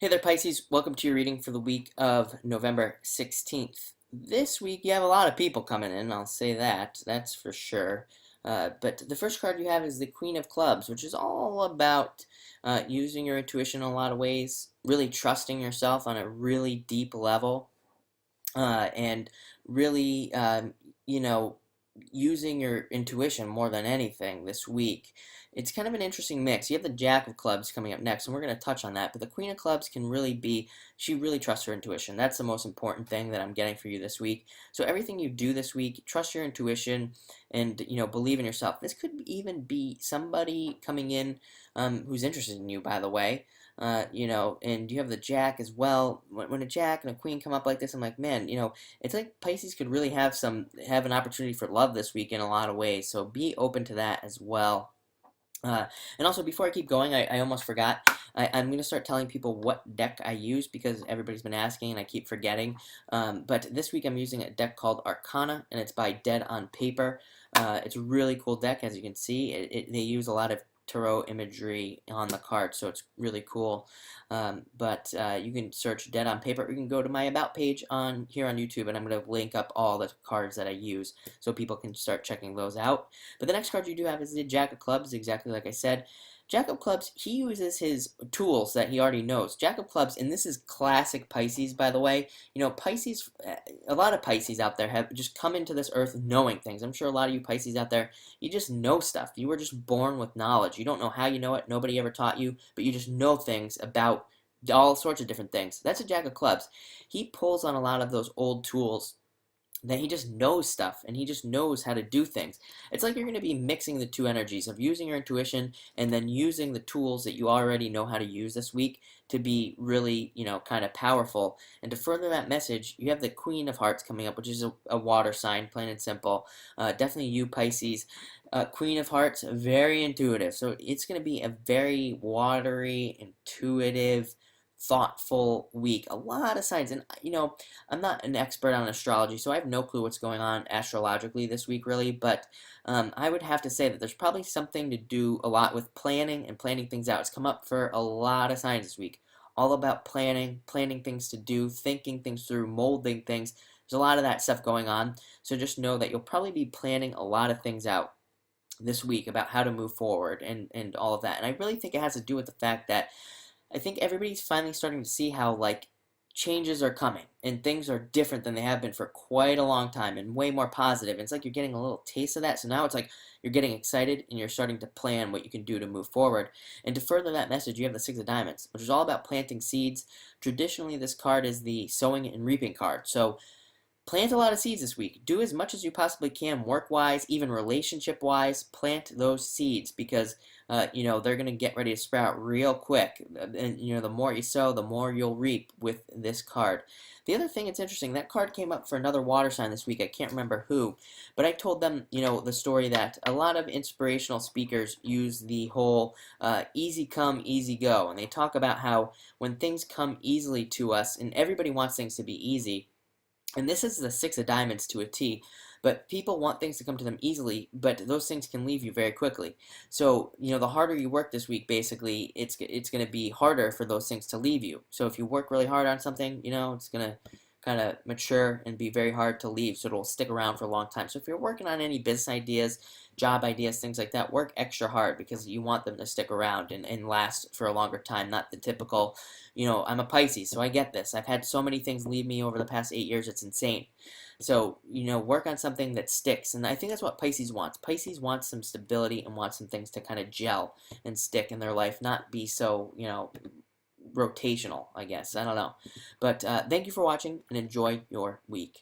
Hey there, Pisces. Welcome to your reading for the week of November 16th. This week, you have a lot of people coming in, I'll say that. That's for sure. But the first card you have is the Queen of Clubs, which is all about using your intuition in a lot of ways, really trusting yourself on a really deep level, and really, you know, using your intuition more than anything this week. It's kind of an interesting mix. You have the Jack of Clubs coming up next, and we're going to touch on that. But the Queen of Clubs can really be, she really trusts her intuition. That's the most important thing that I'm getting for you this week. So everything you do this week, trust your intuition and, believe in yourself. This could even be somebody coming in who's interested in you, by the way. And you have the Jack as well. When a Jack and a Queen come up like this, I'm like, man, it's like Pisces could really have an opportunity for love this week in a lot of ways. So be open to that as well. And also, before I keep going, I almost forgot. I'm going to start telling people what deck I use because everybody's been asking and I keep forgetting. But this week I'm using a deck called Arcana, and it's by Dead on Paper. It's a really cool deck, as you can see. They use a lot of tarot imagery on the card, so it's really cool. But you can search Dead on Paper. You can go to my About page here on YouTube, and I'm going to link up all the cards that I use so people can start checking those out. But the next card you do have is the Jack of Clubs, exactly like I said. Jack of Clubs, he uses his tools that he already knows. Jack of Clubs, and this is classic Pisces, by the way. Pisces, a lot of Pisces out there have just come into this earth knowing things. I'm sure a lot of you Pisces out there, you just know stuff. You were just born with knowledge. You don't know how you know it. Nobody ever taught you, but you just know things about all sorts of different things. That's a Jack of Clubs. He pulls on a lot of those old tools that he just knows stuff and he just knows how to do things. It's like you're going to be mixing the two energies of using your intuition and then using the tools that you already know how to use this week to be really, kind of powerful. And to further that message, you have the Queen of Hearts coming up, which is a water sign, plain and simple. Definitely you, Pisces. Queen of Hearts, very intuitive. So it's going to be a very watery, intuitive, thoughtful week. A lot of signs. And, I'm not an expert on astrology, so I have no clue what's going on astrologically this week, really. But I would have to say that there's probably something to do a lot with planning and planning things out. It's come up for a lot of signs this week. All about planning things to do, thinking things through, molding things. There's a lot of that stuff going on. So just know that you'll probably be planning a lot of things out this week about how to move forward and all of that. And I really think it has to do with the fact that I think everybody's finally starting to see how, like, changes are coming and things are different than they have been for quite a long time and way more positive. It's like you're getting a little taste of that. So now it's like you're getting excited and you're starting to plan what you can do to move forward. And to further that message, you have the Six of Diamonds, which is all about planting seeds. Traditionally, this card is the sowing and reaping card. So plant a lot of seeds this week. Do as much as you possibly can, work-wise, even relationship-wise. Plant those seeds because, they're going to get ready to sprout real quick. And, the more you sow, the more you'll reap with this card. The other thing that's interesting, that card came up for another water sign this week. I can't remember who, but I told them, the story that a lot of inspirational speakers use the whole easy come, easy go. And they talk about how when things come easily to us, and everybody wants things to be easy, and this is the Six of Diamonds to a T, but people want things to come to them easily, but those things can leave you very quickly. So, the harder you work this week, basically, it's going to be harder for those things to leave you. So if you work really hard on something, it's going to kind of mature and be very hard to leave, so it'll stick around for a long time. So if you're working on any business ideas, job ideas, things like that, work extra hard because you want them to stick around and last for a longer time, not the typical, I'm a Pisces, so I get this. I've had so many things leave me over the past 8 years, it's insane. So, work on something that sticks, and I think that's what Pisces wants. Pisces wants some stability and wants some things to kind of gel and stick in their life, not be so, rotational, I guess. I don't know. But thank you for watching and enjoy your week.